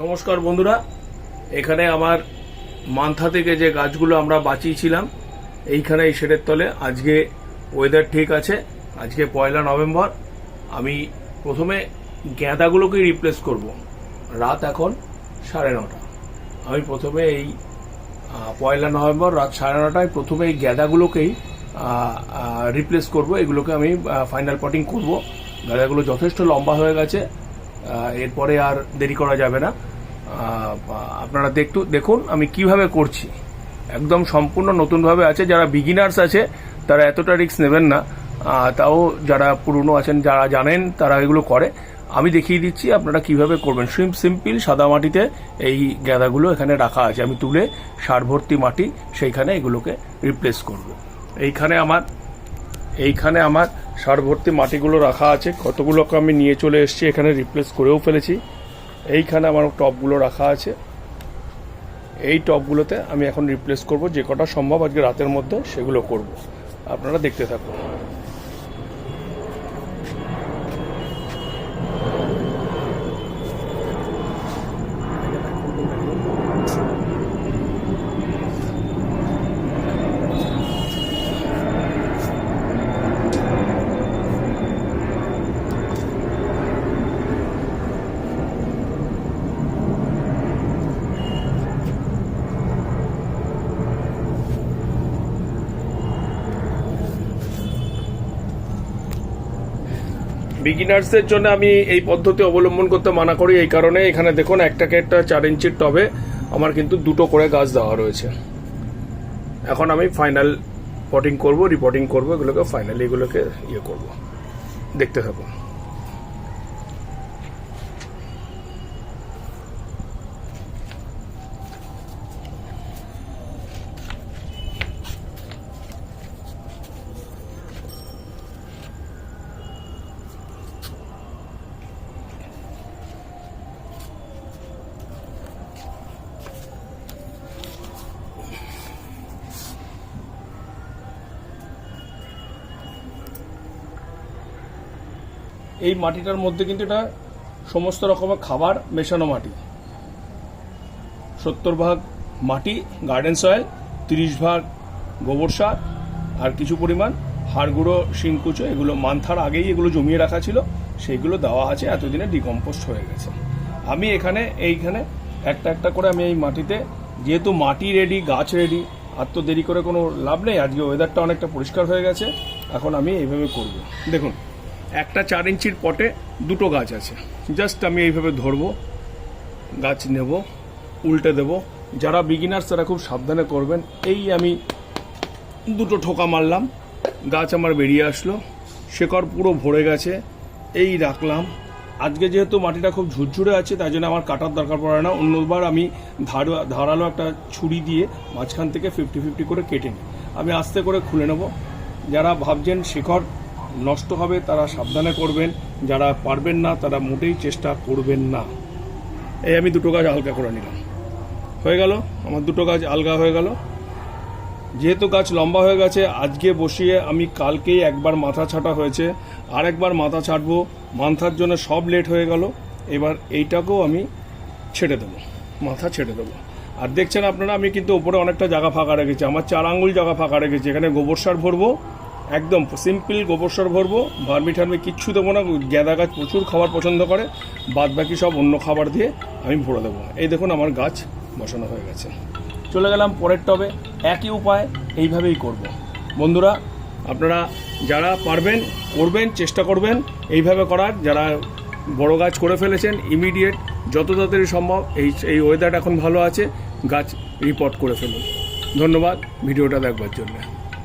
নমস্কার বন্ধুরা, এখানে আমার মান্থা থেকে যে গাছগুলো আমরা বাঁচিয়েছিলাম এইখানে এই শেডের তলে আজকে ওয়েদার ঠিক আছে। আজকে 1 নভেম্বর। আমি প্রথমে গ্যাঁদাগুলোকে রিপ্লেস করব। রাত এখন 9:30। আমি প্রথমে এই 1 নভেম্বর রাত 9:30টায় প্রথমে এই গ্যাঁদাগুলোকেই রিপ্লেস করব। এগুলোকে আমি ফাইনাল পটিং করব। গ্যাঁদাগুলো যথেষ্ট লম্বা হয়ে গেছে, এরপরে আর দেরি করা যাবে না। আপনারা দেখুন আমি কিভাবে করছি। একদম সম্পূর্ণ নতুনভাবে আছে। যারা বিগিনার্স আছে তারা এতটা রিস্ক নেবেন না, তাও যারা পুরনো আছেন যারা জানেন তারা এগুলো করে। আমি দেখিয়ে দিচ্ছি আপনারা কিভাবে করবেন। সিম্পল সাদা মাটিতে এই গ্যাঁদাগুলো এখানে রাখা আছে। আমি তুলে সার ভর্তি মাটি সেইখানে এগুলোকে রিপ্লেস করব। এইখানে আমার সার ভর্তি মাটিগুলো রাখা আছে। কতগুলোকে আমি নিয়ে চলে এসেছি, এখানে রিপ্লেস করেও ফেলেছি। এইখানে আমার টবগুলো রাখা আছে। এই টবগুলোতে আমি এখন রিপ্লেস করব। যে কটা সম্ভব আজকে রাতের মধ্যে সেগুলো করব। আপনারা দেখতে থাকুন। বিগিনার্সদের জন্য আমি এই পদ্ধতি অবলম্বন করতে মানা করি। এই কারণে এখানে দেখুন একটা 4 ইঞ্চির টবে আমার কিন্তু 2টো করে গাছ দেওয়া রয়েছে। এখন আমি ফাইনাল পটিং করব, রিপোর্টিং করব, এগুলোকে ফাইনালি এগুলোকে করব। দেখতে থাকুন। এই মাটিটার মধ্যে কিন্তু এটা সমস্ত রকমের খাবার মেশানো মাটি। 70 ভাগ মাটি গার্ডেন সয়েল, 30 ভাগ গোবর সার, আর কিছু পরিমাণ হাড় গুঁড়ো শিংকুচো। এগুলো মান্থার আগেই এগুলো জমিয়ে রাখা ছিল, সেইগুলো দেওয়া আছে। এতদিনে ডিকম্পোস্ট হয়ে গেছে। আমি এইখানে একটা একটা করে আমি এই মাটিতে, যেহেতু মাটি রেডি, গাছ রেডি, আর তো দেরি করে কোনো লাভ নেই। আজকে ওয়েদারটা অনেকটা পরিষ্কার হয়ে গেছে। এখন আমি এইভাবে করব। দেখুন, একটা 4 ইঞ্চির পটে 2টো গাছ আছে। জাস্ট আমি এইভাবে ধরবো, গাছ নেব, উল্টে দেব। যারা বিগিনার্স তারা খুব সাবধানে করবেন। এই আমি 2টো ঠোকা মারলাম, গাছ আমার বেরিয়ে আসলো, শেকড় পুরো ভরে গেছে। এই রাখলাম। আজকে যেহেতু মাটিটা খুব ঝুরঝুরে আছে তাই জন্য আমার কাটার দরকার পড়ে না। অন্যবার আমি ধারালো একটা ছুরি দিয়ে মাঝখান থেকে 50-50 করে কেটে নিই। আমি আস্তে করে খুলে নেব। যারা ভাবছেন শেকড় নষ্ট হবে তারা সাবধানে করবেন, যারা পারবেন না তারা মোটেই চেষ্টা করবেন না। এই আমি 2টো গাছ আলগা করে নিলাম। হয়ে গেল আমার 2টো গাছ আলগা হয়ে গেল। যেহেতু গাছ লম্বা হয়ে গেছে, আজকে বসিয়ে আমি কালকেই একবার মাথা ছাটা হয়েছে, আর একবার মাথা ছাটবো। মান্থার জন্য সব লেট হয়ে গেল। এবার এইটাকেও আমি ছেড়ে দেবো, মাথা ছেড়ে দেবো। আর দেখছেন আপনারা আমি কিন্তু ওপরে অনেকটা জায়গা ফাঁকা রেখেছি। আমার 4 আঙ্গুল জায়গা ফাঁকা রেখেছি। এখানে গোবর সার ভরবো, একদম সিম্পল গোবর সার ভরবো। ভার্মি টার্মি কিচ্ছু দেবো না। গ্যাঁদা গাছ প্রচুর খাবার পছন্দ করে, বাদ বাকি সব অন্য খাবার দিয়ে আমি ভরে দেবো। এই দেখুন আমার গাছ বসানো হয়ে গেছে। চলে গেলাম পরের টবে। একই উপায় এইভাবেই করব। বন্ধুরা, আপনারা যারা পারবেন করবেন, চেষ্টা করবেন এইভাবে করার। যারা বড় গাছ করে ফেলেছেন ইমিডিয়েট যত তাড়াতাড়ি সম্ভব, এই ওয়েদার এখন ভালো আছে, গাছ রিপোর্ট করে ফেলুন। ধন্যবাদ ভিডিওটা দেখবার জন্য।